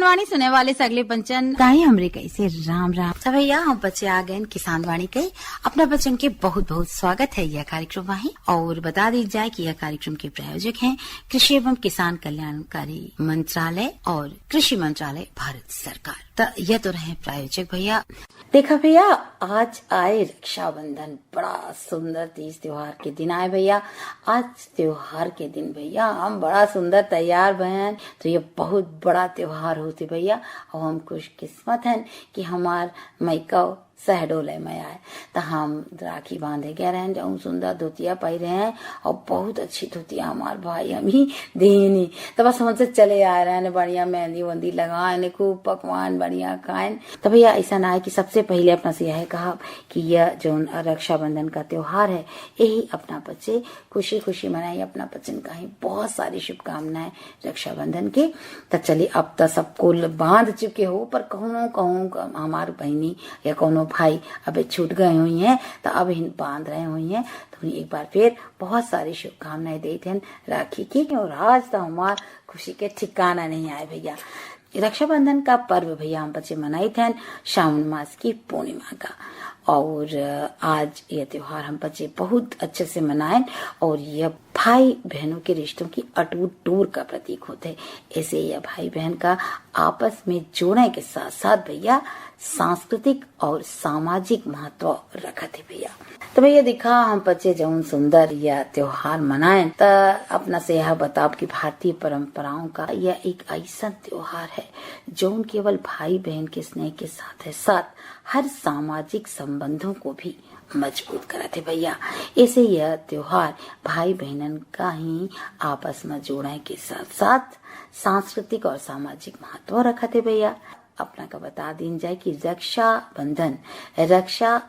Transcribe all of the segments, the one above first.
वाणी सुने वाले सगले पंचन काहे हमरे कैसे राम राम सब भैया हम बच्चे आ गए किसान वाणी के अपना बच्चन के बहुत बहुत स्वागत है यह कार्यक्रम वही और बता दी जाए कि यह कार्यक्रम के प्रायोजक हैं कृषि एवं किसान कल्याणकारी मंत्रालय और कृषि मंत्रालय भारत सरकार। तो यह तो रहे प्रायोजक भैया। देखा भैया आज आए रक्षाबंधन, बड़ा सुंदर तीज त्योहार के दिन आए भैया। आज त्योहार के दिन भैया हम बड़ा सुंदर तैयार बहन, तो ये बहुत बड़ा त्योहार होते भैया और हम खुशकिस्मत हैं कि हमार मैका शहडोल में आए तो हम राखी बांधे गए रहे जाऊं सुंदर धोतिया पाई रहे हैं और बहुत अच्छी धोतिया हमार भाई हम ही देनी तो बस हमसे चले आ रहे हैं बढ़िया मेहंदी वंदी लगाए खूब पकवान बढ़िया खाए। तो भैया ऐसा ना है कि सबसे पहले अपना से यह कहा कि यह जो रक्षाबंधन का त्योहार है यही अपना बच्चे खुशी खुशी मनाए, अपना बच्चन का ही बहुत सारी शुभकामनाएं रक्षाबंधन के। तो चलिए अब तो सबको बांध चुके हो पर कहूँ हमारी बहनी या कौनो भाई अबे छूट गए हुई हैं तो अब इन बांध रहे हुई हैं तो एक बार फिर बहुत सारी शुभकामनाएं देते हैं राखी की। और आज तो हमार खुशी के ठिकाना नहीं आए भैया। रक्षाबंधन का पर्व भैया हम बच्चे मनाए थे श्रावण मास की पूर्णिमा का और आज यह त्योहार हम बच्चे बहुत अच्छे से मनाए और यह भाई बहनों के रिश्तों की अटूट टूर का प्रतीक होते। ऐसे यह भाई बहन का आपस में जोड़ने के साथ साथ भैया सांस्कृतिक और सामाजिक महत्व रखा थे भैया। तो भैया दिखा हम बच्चे जौन सुंदर यह त्योहार मनाए तो अपना से यह बताओ कि भारतीय परंपराओं का यह एक ऐसा त्योहार है जौन केवल भाई बहन के स्नेह के साथ हर सामाजिक संबंधों को भी मजबूत कराते भैया। ऐसे यह त्योहार भाई बहनन का ही आपस में जोड़ने के साथ साथ सांस्कृतिक और सामाजिक महत्व रखते भैया। अपना का बता दी जाए कि रक्षा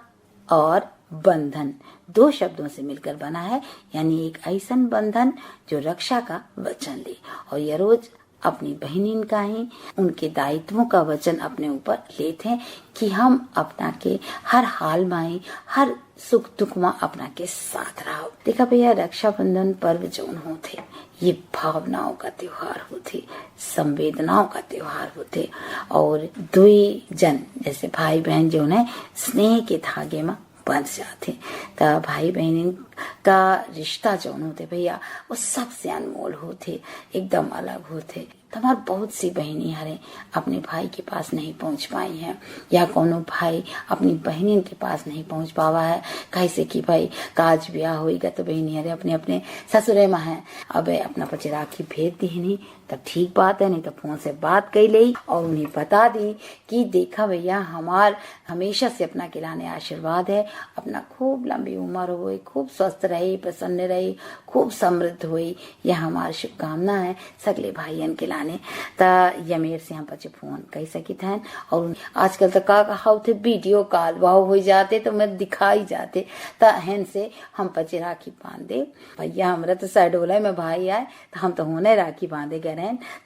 और बंधन दो शब्दों से मिलकर बना है, यानी एक ऐसा बंधन जो रक्षा का वचन ले और यह रोज अपनी बहनिन का ही उनके दायित्वों का वचन अपने ऊपर लेते हैं कि हम अपना के हर हाल में हर सुख दुख में अपना के साथ रहो। देखा भैया रक्षाबंधन पर्व जौन होते ये भावनाओं का त्योहार होते, संवेदनाओं का त्योहार होते और दुई जन जैसे भाई बहन जो है स्नेह के धागे में बंध जाते। तो भाई बहन का रिश्ता जौन होते भैया वो सबसे अनमोल होते, एकदम अलग होते। तो हमारे बहुत सी बहनी हरे अपने भाई के पास नहीं पहुंच पाई हैं या कोनो भाई अपनी बहनिन के पास नहीं पहुंच पावा है। कैसे कि भाई काज ब्याह होगा तो बहनी हरे अपने अपने ससुरे में है, अब अपना पचे राखी भेज दी नहीं तो ठीक बात है, नहीं तो फोन से बात कर ली और उन्हें बता दी कि देखा भैया हमार हमेशा से अपना खिलाने आशीर्वाद है, अपना खूब लंबी उम्र हो, खूब स्वस्थ रही, प्रसन्न रही, खूब समृद्ध हुई, यह हमारी शुभकामना है सगले भाइयन के लाने। तो यमेर से हम बच्चे फोन कह सकी थे और आजकल तो का थे वीडियो कॉल वाह हो जाते तो मैं दिखाई जाते तो हन से हम बच्चे राखी बांध दे भैया। हमारा तो शहडोल में भाई आए तो हम तो होने राखी बांधे गए रहे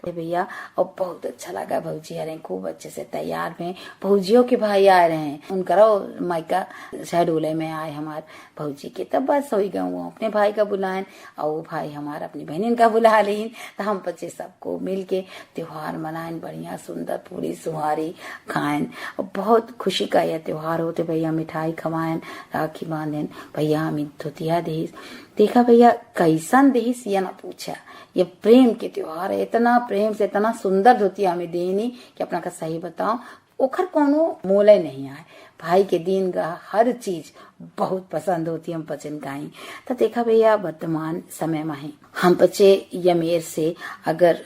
तो भैया और बहुत अच्छा लगा। भौजी आ रहे खूब अच्छे से तैयार में, भौजियों के भाई आ रहे हैं उनका मायका शहडोल में आए हमारे भौजी के, तब बस हो गए वो अपने भाई का बुलाएं और वो भाई हमारा अपनी बहन का बुला लें तो हम बच्चे सबको मिल के त्योहार मनाएं, बढ़िया सुंदर पूरी सुहारी खाएं और बहुत खुशी का यह त्योहार होते भैया। मिठाई खवाएं, राखी बांधें भैया, हम धोतिया देश देखा भैया कैसन देश यह ना पूछा। ये प्रेम के त्योहार है, इतना प्रेम से इतना सुंदर धोतिया हमें देनी कि अपना का सही बताओ ओखर कोनो मोले नहीं आए। भाई के दिन का हर चीज बहुत पसंद होती है हम बच्चन का ही। तो देखा भैया वर्तमान समय में है हम बच्चे यमेर से अगर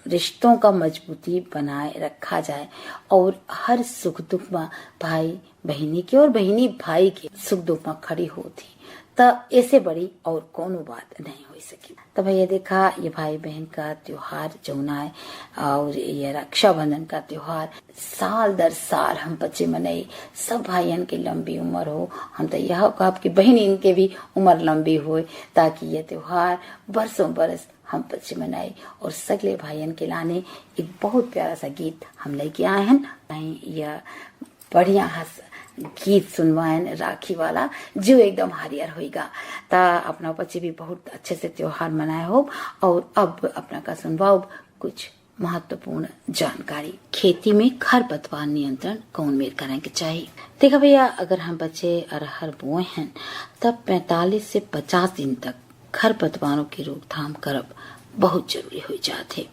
रिश्तों का मजबूती बनाए रखा जाए और हर सुख दुख में भाई बहनी के और बहनी भाई के सुख दुख में खड़ी होती तो ऐसे बड़ी और कोनो बात नहीं हो सकी। तो भैया देखा ये भाई बहन का त्योहार जौना है और ये रक्षाबंधन का त्योहार साल दर साल हम बच्चे मनाई, सब भाइयन की लंबी उम्र हो, हम तो यह कहा कि बहन इनके भी उम्र लंबी हो ताकि ये त्योहार बरसों बरस हम बच्चे मनाए। और सगले भाइयन के लाने एक बहुत प्यारा सा गीत हम लेके आए हैं, यह बढ़िया हंस गीत सुनवाएं राखी वाला जो एकदम हरियर होगा। ता अपना बच्चे भी बहुत अच्छे से त्योहार मनाए हो और अब अपना का सुनवाओ कुछ महत्वपूर्ण जानकारी। खेती में खरपतवार नियंत्रण कौन मेर करें के चाहिए। देखा भैया, अगर हम बच्चे अरहर बोए हैं तब 45 से 50 दिन तक खरपतवारों की रोकथाम करब बहुत जरूरी हो जाते।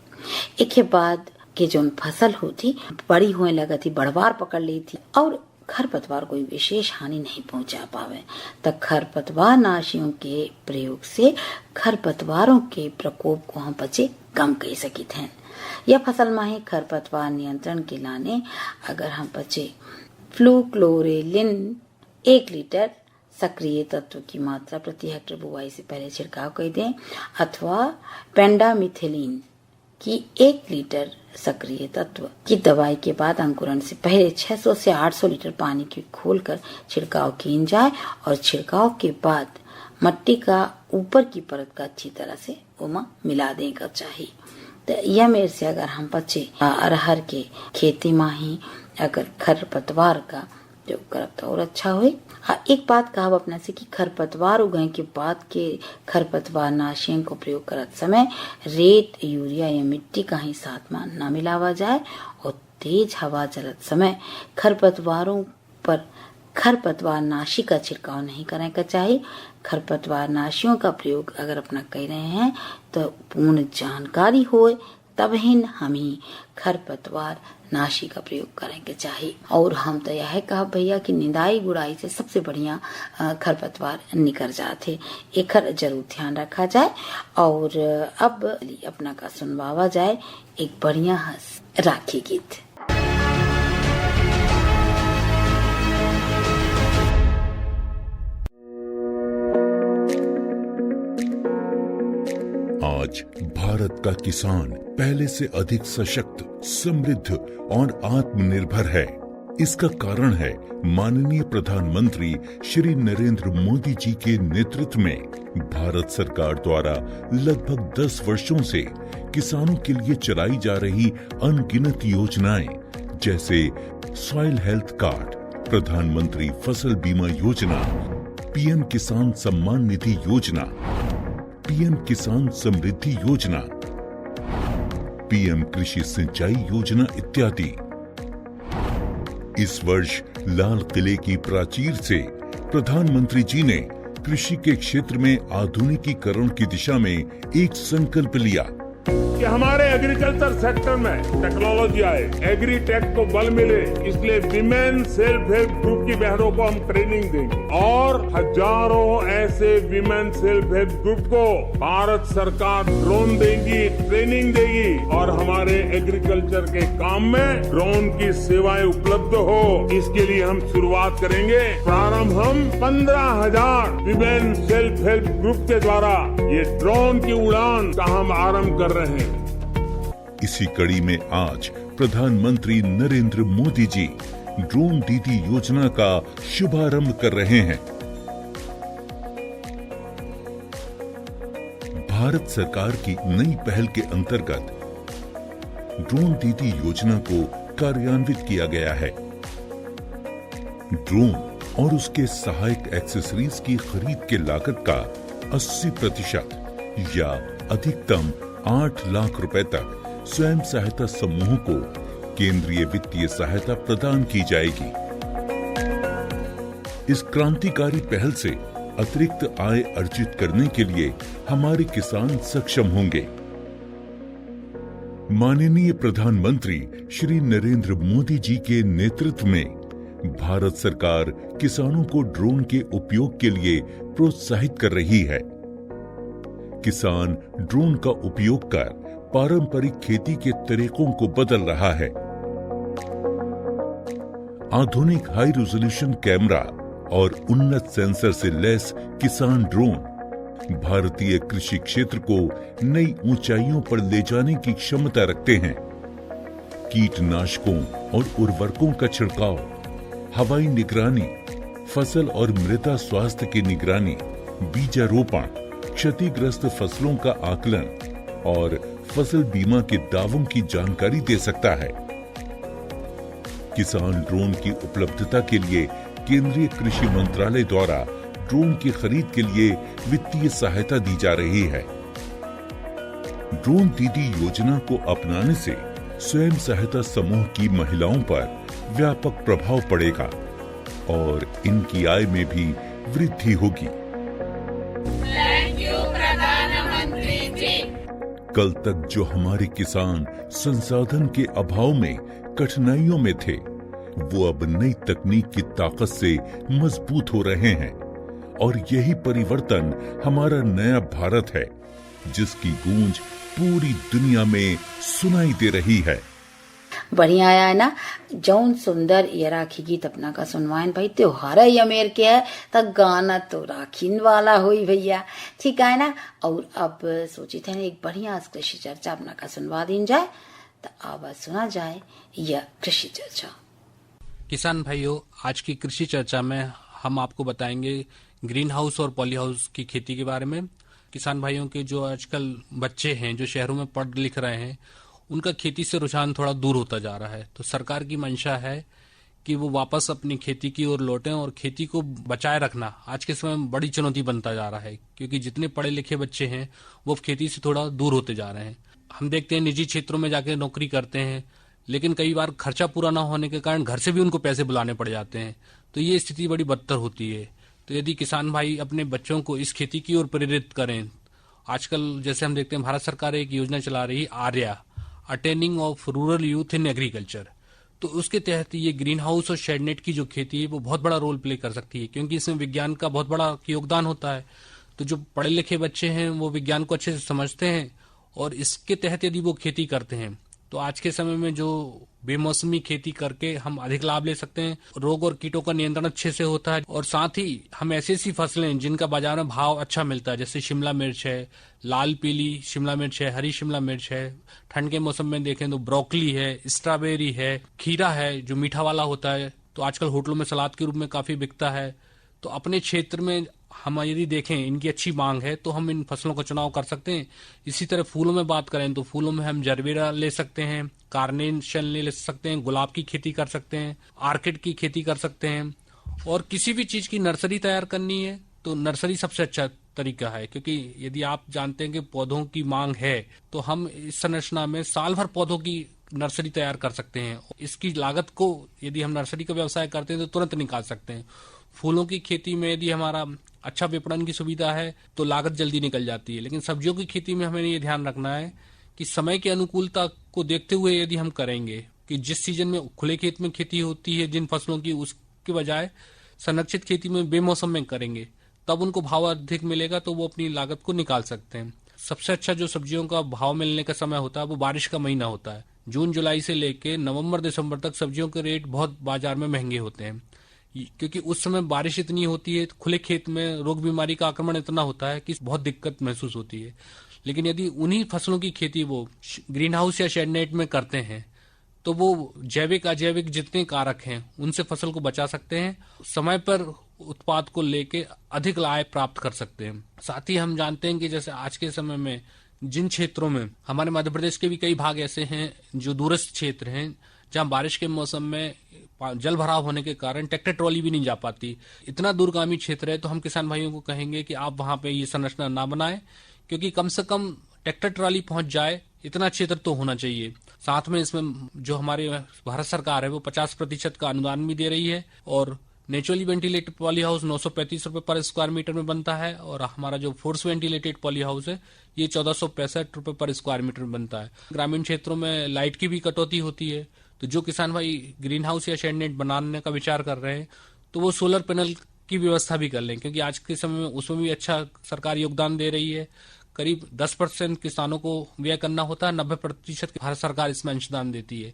एक के बाद के जो फसल होती बड़ी होने लगा थी, बढ़वार पकड़ ली थी और खरपतवार कोई विशेष हानि नहीं पहुंचा पावे, तब खरपतवार नाशियों के प्रयोग से खरपतवारों के प्रकोप को हम बचे कम कर सकित हैं। यह फसल में ही खरपतवार नियंत्रण के लाने अगर हम बचे फ्लूक्लोरेलिन 1 लीटर सक्रिय तत्व की मात्रा प्रति हेक्टेयर बुआई से पहले छिड़काव कर दें, अथवा पेंडामिथिलीन की 1 लीटर सक्रिय तत्व की दवाई के बाद अंकुरण से पहले 600 से 800 लीटर पानी की खोलकर छिड़काव किया जाए और छिड़काव के बाद मट्टी का ऊपर की परत का अच्छी तरह से उमा मिला देगा चाहिए। तो यह मेरे से अगर हम बच्चे अरहर के खेती में ही अगर खरपतवार का जो करब तो और अच्छा हुए। हाँ, एक बात कहा अपने से कि खरपतवार उगाए के बाद के खरपतवार नाशियों को प्रयोग करत समय रेत, यूरिया या मिट्टी का ही साथ में न मिलावा जाए और तेज हवा चलत समय खरपतवारों पर खरपतवार नाशी का छिड़काव नहीं करने का चाहिए। खरपतवार नाशियों का प्रयोग अगर अपना कर रहे हैं तो पूर्ण जानकारी हो तब ही हम ही खरपतवार नाशी का प्रयोग करें के चाहिए। और हम तो यह कहा भैया कि निदाई गुड़ाई से सबसे बढ़िया खरपतवार निकल जाते, एक जरूर ध्यान रखा जाए। और अब अपना का सुनवावा जाए एक बढ़िया राखी गीत। आज भारत का किसान पहले से अधिक सशक्त, समृद्ध और आत्मनिर्भर है। इसका कारण है माननीय प्रधानमंत्री श्री नरेंद्र मोदी जी के नेतृत्व में भारत सरकार द्वारा लगभग 10 वर्षों से किसानों के लिए चलाई जा रही अनगिनत योजनाएं, जैसे सॉइल हेल्थ कार्ड, प्रधानमंत्री फसल बीमा योजना, पीएम किसान सम्मान निधि योजना, पीएम किसान समृद्धि योजना, पीएम कृषि सिंचाई योजना इत्यादि। इस वर्ष लाल किले की प्राचीर से प्रधानमंत्री जी ने कृषि के क्षेत्र में आधुनिकीकरण की दिशा में एक संकल्प लिया कि हमारे एग्रीकल्चर सेक्टर में टेक्नोलॉजी आए, एग्रीटेक को बल मिले, इसलिए विमेन सेल्फ हेल्प ग्रुप की बहनों को हम ट्रेनिंग देंगे और हजारों ऐसे विमेन सेल्फ हेल्प ग्रुप को भारत सरकार ड्रोन देगी, ट्रेनिंग देगी और हमारे एग्रीकल्चर के काम में ड्रोन की सेवाएं उपलब्ध हो। इसके लिए हम शुरुआत करेंगे। प्रारंभ हम 15,000 विमेन सेल्फ हेल्प ग्रुप के द्वारा ये ड्रोन की उड़ान का हम आरंभ कर रहे हैं। इसी कड़ी में आज प्रधानमंत्री नरेंद्र मोदी जी ड्रोन दीदी योजना का शुभारंभ कर रहे हैं। भारत सरकार की नई पहल के अंतर्गत ड्रोन दीदी योजना को कार्यान्वित किया गया है। ड्रोन और उसके सहायक एक्सेसरीज की खरीद के लागत का 80% या अधिकतम 8 लाख रुपए तक स्वयं सहायता समूहों को केंद्रीय वित्तीय सहायता प्रदान की जाएगी। इस क्रांतिकारी पहल से अतिरिक्त आय अर्जित करने के लिए हमारे किसान सक्षम होंगे। माननीय प्रधानमंत्री श्री नरेंद्र मोदी जी के नेतृत्व में भारत सरकार किसानों को ड्रोन के उपयोग के लिए प्रोत्साहित कर रही है। किसान ड्रोन का उपयोग कर पारंपरिक खेती के तरीकों को बदल रहा है। आधुनिक हाई रेजोल्यूशन कैमरा और उन्नत सेंसर से लैस किसान ड्रोन भारतीय कृषि क्षेत्र को नई ऊंचाइयों पर ले जाने की क्षमता रखते हैं। कीटनाशकों और उर्वरकों का छिड़काव, हवाई निगरानी, फसल और मृदा स्वास्थ्य की निगरानी, बीजारोपण, क्षतिग्रस्त फसलों का आकलन और फसल बीमा के दावों की जानकारी दे सकता है। किसान ड्रोन की उपलब्धता के लिए केंद्रीय कृषि मंत्रालय द्वारा ड्रोन की खरीद के लिए वित्तीय सहायता दी जा रही है। ड्रोन दीदी योजना को अपनाने से स्वयं सहायता समूह की महिलाओं पर व्यापक प्रभाव पड़ेगा और इनकी आय में भी वृद्धि होगी। प्रधानमंत्री जी। कल तक जो हमारे किसान संसाधन के अभाव में कठिनाइयों में थे, वो अब नई तकनीक की ताकत से मजबूत हो रहे हैं और यही परिवर्तन हमारा नया भारत है, जिसकी गूंज पूरी दुनिया में सुनाई दे रही है। बढ़िया आया है ना। जौन सुंदर ये राखी गीत अपना का सुनवाइन भाई, त्योहार ही अमेर के है तो गाना तो राखीन वाला हुई भैया, ठीक है ना। और अब सोची थे एक बढ़िया कृषि चर्चा अपना का सुनवा दी जाए, तो अब सुना जाए यह कृषि चर्चा। किसान भाइयों, आज की कृषि चर्चा में हम आपको बताएंगे ग्रीन हाउस और पॉली हाउस की खेती के बारे में। किसान भाइयों के जो आजकल बच्चे हैं जो शहरों में पढ़ लिख रहे हैं, उनका खेती से रुझान थोड़ा दूर होता जा रहा है। तो सरकार की मंशा है कि वो वापस अपनी खेती की ओर लौटें और खेती को बचाए रखना आज के समय में बड़ी चुनौती बनता जा रहा है, क्योंकि जितने पढ़े लिखे बच्चे हैं वो खेती से थोड़ा दूर होते जा रहे हैं। हम देखते हैं निजी क्षेत्रों में जाके नौकरी करते हैं, लेकिन कई बार खर्चा पूरा ना होने के कारण घर से भी उनको पैसे बुलाने पड़ जाते हैं। तो ये स्थिति बड़ी बदतर होती है। तो यदि किसान भाई अपने बच्चों को इस खेती की ओर प्रेरित करें, आजकल जैसे हम देखते हैं भारत सरकार एक योजना चला रही है Arya, attaining of rural youth in agriculture. तो उसके तहत ये ग्रीन हाउस और शेडनेट की जो खेती है वो बहुत बड़ा रोल प्ले कर सकती है, क्योंकि इसमें विज्ञान का बहुत बड़ा योगदान होता है। तो जो पढ़े लिखे बच्चे हैं वो विज्ञान को अच्छे से समझते हैं और इसके तहत यदि वो खेती करते हैं तो आज के समय में जो बेमौसमी खेती करके हम अधिक लाभ ले सकते हैं। रोग और कीटों का नियंत्रण अच्छे से होता है और साथ ही हम ऐसी फसलें जिनका बाजार में भाव अच्छा मिलता है, जैसे शिमला मिर्च है, लाल पीली शिमला मिर्च है, हरी शिमला मिर्च है। ठंड के मौसम में देखें तो ब्रोकली है, स्ट्रॉबेरी है, खीरा है जो मीठा वाला होता है, तो आजकल होटलों में सलाद के रूप में काफी बिकता है। तो अपने क्षेत्र में हम यदि देखें इनकी अच्छी मांग है तो हम इन फसलों का चुनाव कर सकते हैं। इसी तरह फूलों में बात करें तो फूलों में हम जरबेरा ले सकते हैं, कार्नेशन ले सकते हैं, गुलाब की खेती कर सकते हैं, आर्किड की खेती कर सकते हैं। और किसी भी चीज की नर्सरी तैयार करनी है तो नर्सरी सबसे अच्छा तरीका है, क्योंकि यदि आप जानते हैं कि पौधों की मांग है तो हम इस संरचना में साल भर पौधों की नर्सरी तैयार कर सकते हैं। इसकी लागत को यदि हम नर्सरी का व्यवसाय करते हैं तो तुरंत निकाल सकते हैं। फूलों की खेती में यदि हमारा अच्छा विपणन की सुविधा है तो लागत जल्दी निकल जाती है। लेकिन सब्जियों की खेती में हमें ये ध्यान रखना है कि समय की अनुकूलता को देखते हुए यदि हम करेंगे कि जिस सीजन में खुले खेत में खेती होती है जिन फसलों की, उसके बजाय संरक्षित खेती में बेमौसम में करेंगे, तब उनको भाव अधिक मिलेगा तो वो अपनी लागत को निकाल सकते हैं। सबसे अच्छा जो सब्जियों का भाव मिलने का समय होता है वो बारिश का महीना होता है। जून जुलाई से लेके नवंबर दिसंबर तक सब्जियों के रेट बहुत बाजार में महंगे होते हैं, क्योंकि उस समय बारिश इतनी होती है, खुले खेत में रोग बीमारी का आक्रमण इतना होता है कि बहुत दिक्कत महसूस होती है। लेकिन यदि उन्हीं फसलों की खेती वो ग्रीन हाउस या शेडनेट में करते हैं तो वो जैविक अजैविक जितने कारक हैं उनसे फसल को बचा सकते हैं, समय पर उत्पाद को लेके अधिक आय प्राप्त कर सकते हैं। साथ ही हम जानते हैं कि जैसे आज के समय में जिन क्षेत्रों में, हमारे मध्य प्रदेश के भी कई भाग ऐसे हैं जो दूरस्थ क्षेत्र हैं जहां बारिश के मौसम में जल भराव होने के कारण ट्रैक्टर ट्रॉली भी नहीं जा पाती, इतना दूरगामी क्षेत्र है, तो हम किसान भाइयों को कहेंगे कि आप वहां पे ये संरचना ना बनाएं, क्योंकि कम से कम ट्रैक्टर ट्रॉली पहुंच जाए इतना क्षेत्र तो होना चाहिए। साथ में इसमें जो हमारी भारत सरकार है वो 50% का अनुदान भी दे रही है और नेचुरली वेंटिलेटेड पॉली हाउस 935 रुपए पर स्क्वायर मीटर में बनता है और हमारा जो फोर्स वेंटिलेटेड पॉली हाउस है ये 1465 रुपए पर स्क्वायर मीटर में बनता है। ग्रामीण क्षेत्रों में लाइट की भी कटौती होती है, तो जो किसान भाई ग्रीन हाउस या शेडनेट बनाने का विचार कर रहे हैं तो वो सोलर पैनल की व्यवस्था भी कर लें, क्योंकि आज के समय में उसमें भी अच्छा सरकार योगदान दे रही है। करीब 10% किसानों को व्यय करना होता है, 90% भारत सरकार इसमें अंशदान देती है।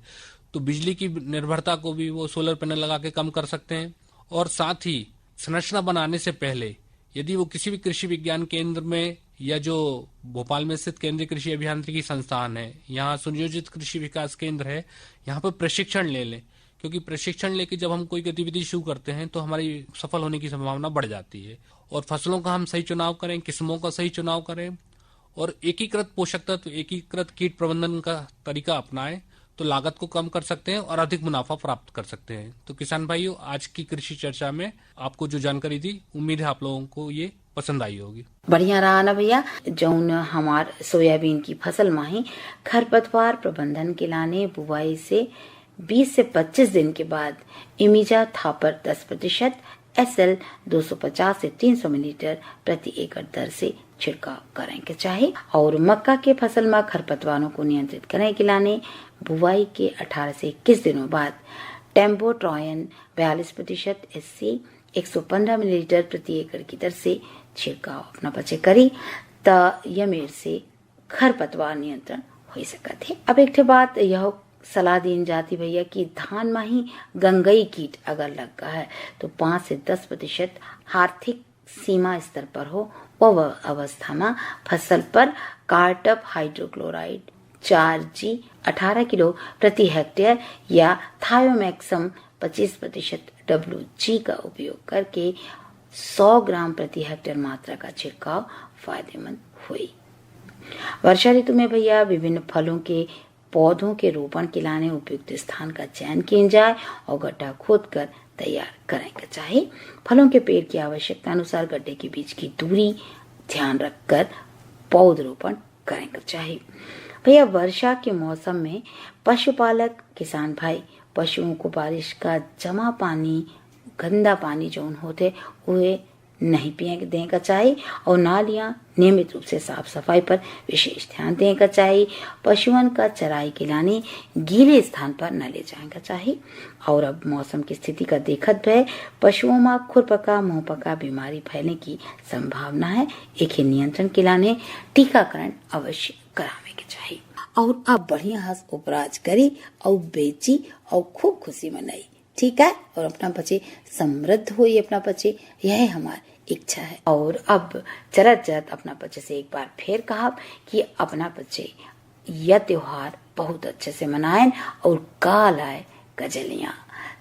तो बिजली की निर्भरता को भी वो सोलर पैनल लगा के कम कर सकते हैं। और साथ ही संरचना बनाने से पहले यदि वो किसी भी कृषि विज्ञान केंद्र में या जो भोपाल में स्थित केंद्रीय कृषि अभियांत्रिकी संस्थान है, यहाँ सुनियोजित कृषि विकास केंद्र है, यहाँ पर प्रशिक्षण ले लें, क्योंकि प्रशिक्षण लेके जब हम कोई गतिविधि शुरू करते हैं तो हमारी सफल होने की संभावना बढ़ जाती है। और फसलों का हम सही चुनाव करें, किस्मों का सही चुनाव करें और एकीकृत पोषक तत्व, एकीकृत कीट प्रबंधन का तरीका अपनाएं तो लागत को कम कर सकते हैं और अधिक मुनाफा प्राप्त कर सकते हैं। तो किसान भाइयों, आज की कृषि चर्चा में आपको जो जानकारी दी, उम्मीद है आप लोगों को ये पसंद आई होगी। बढ़िया रहा ना भैया। जौन हमार सोयाबीन की फसल माही खरपतवार प्रबंधन के लाने बुआई से 20 से 25 दिन के बाद इमिजा थापर 10% SL 250 से 300 मिलीलीटर प्रति एकड़ दर से छिड़काव करें के चाहिए। और मक्का के फसल में खरपतवारों को नियंत्रित करने के लाने बुआई के 18 से 21 दिनों बाद टेम्बोट्रॉयन 42% SC 115 मिलीलीटर प्रति एकड़ की दर से छिड़काव अपना बचे करी त यमेर से खरपतवार नियंत्रण हो सकत है। अब एक बात यह सलाह दी जाती भैया कि धान में ही गंगई कीट अगर लग गया है तो 5 से 10% आर्थिक सीमा स्तर पर हो वह अवस्था में फसल पर कार्टप हाइड्रोक्लोराइड 4G 18 किलो प्रति हेक्टेयर या थायोमैक्सम 25% WG का उपयोग करके 100 ग्राम प्रति हेक्टेयर मात्रा का छिड़काव फायदेमंद हुई। वर्षा ऋतु में भैया विभिन्न फलों के पौधों के रोपण के लाने उपयुक्त स्थान का चयन किया जाए और गड्ढा खोदकर तैयार करेंगे चाहिए। फलों के पेड़ की आवश्यकता अनुसार गड्ढे के बीच की दूरी ध्यान रखकर पौधरोपण करेंगे चाहिए। भैया वर्षा के मौसम में पशुपालक किसान भाई पशुओं को बारिश का जमा पानी गंदा पानी जौन होते उहे नहीं पिए देने का चाहिए और नालियां नियमित रूप से साफ सफाई पर विशेष ध्यान देने का चाहिए। पशुओं का चराई के लाने गीले स्थान पर न ले जाने का चाहिए। और अब मौसम की स्थिति का देखत है पशुओं में खुरपका मुंहपका बीमारी फैलने की संभावना है। एक नियंत्रण के लाने टीकाकरण अवश्य कराने के चाहिए। और अब बढ़िया हंस उपराज करी और बेची और खूब खुशी मनाई, ठीक है। और अपना बच्चे समृद्ध हुई अपना बच्चे, यह हमारी इच्छा है। और अब चरत चरत अपना बच्चे से एक बार फिर कहा कि अपना बच्चे यह त्योहार बहुत अच्छे से मनाएं और काल आए गजलियां।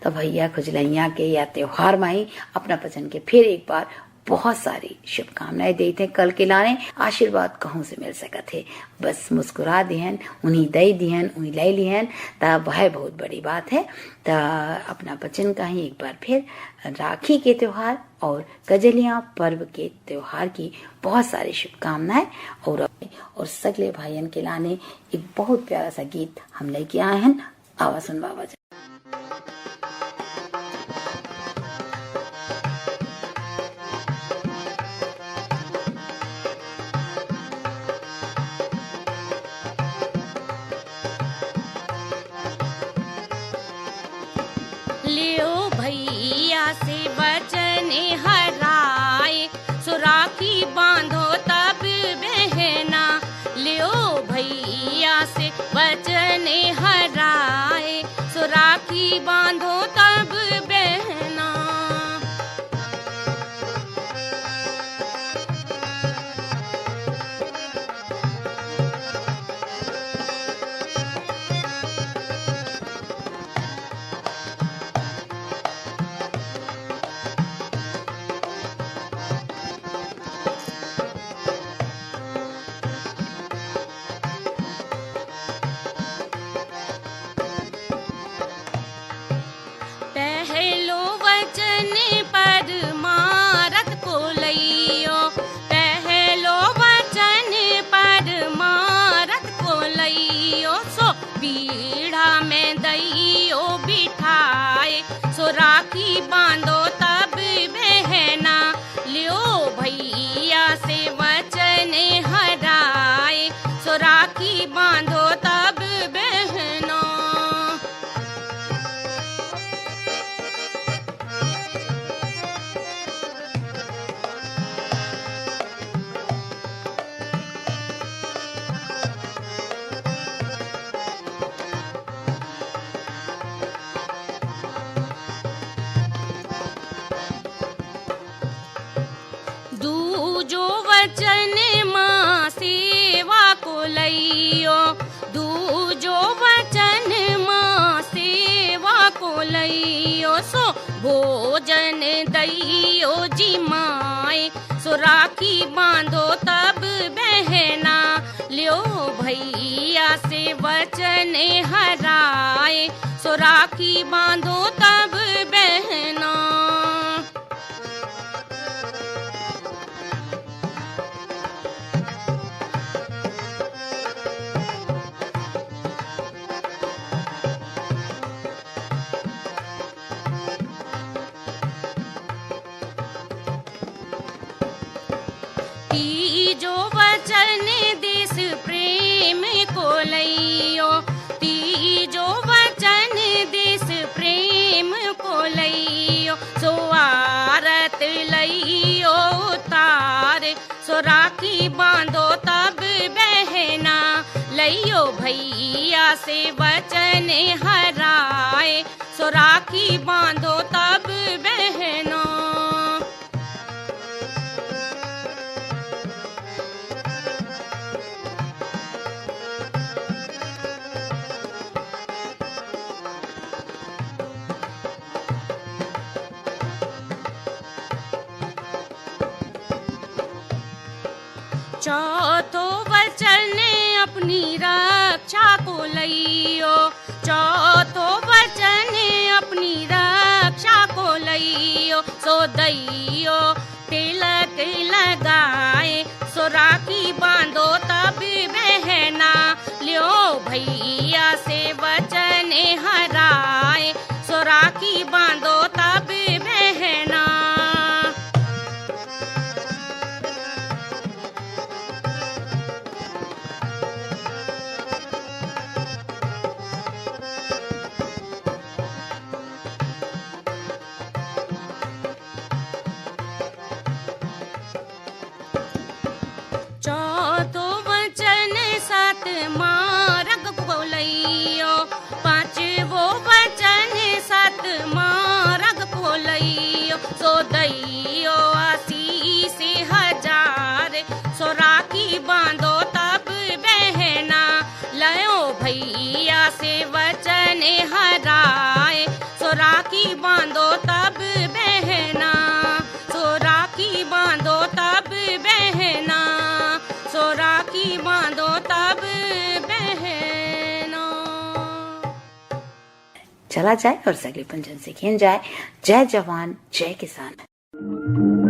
तो भैया खुजलैया के या त्योहार में ही अपना बच्चन के फिर एक बार बहुत सारी शुभकामनाएं देते हैं। कल के लाने आशीर्वाद कहूं से मिल सकत है, बस मुस्कुरा दिहन उन्हीं दई दिहन उन्हीं ले लिहन तब वह बहुत बड़ी बात है। तो अपना बचन का ही एक बार फिर राखी के त्योहार और गजलियां पर्व के त्योहार की बहुत सारी शुभकामनाएं। और सगले भाइयन के लाने एक बहुत प्यारा सा गीत हम लेके आए हैं, आवा सुन बाबा। से वचन हराए सुराखी बांधो तब बहना, लियो भैया से वचन हराए सुराखी बांधो तब बहना। राखी बांधो तब बहना, लियो भैया से वचन हराए सो राखी बांधो तब बहना। दूजो वचन माँ सेवा को लइयो, दूजो वचन माँ सेवा को लइयो सो भोजन दइयो जी माए सो राखी बांधो तब बहना, लियो भैया से वचन हराए सो राखी बांधो तब बहना। तीजो वचन देश प्रेम को लइयो, तीजो वचन देश प्रेम को लइयो, सो आरत लइयो तार, सो राखी बांधो तब बहना, लइयो भैया से वचन हराए, सो राखी बांधो तब बहना। चौथो वचन अपनी रक्षा को लइयो, चौथो वचन अपनी रक्षा को लइयो, सो दइयो तिलक लगाए, सो राखी बांधो तब बहना, लियो भैया से वचन हराए, सो राखी बांधो तब बहना। चौथो वचन सात मार्ग को लइयो, पांचवो वचन सात मार्ग को लइयो, सो दइयो आशीष हजार, सो राखी बांधो तब बहना, लयो भैया से वचन हराए, सो राखी बांधो तब बहना, सो राखी बांधो तब बहना, सो राखी बांधो तब बहना। चला जाए और सगले पंजन से खेल जाए। जय जवान जय किसान।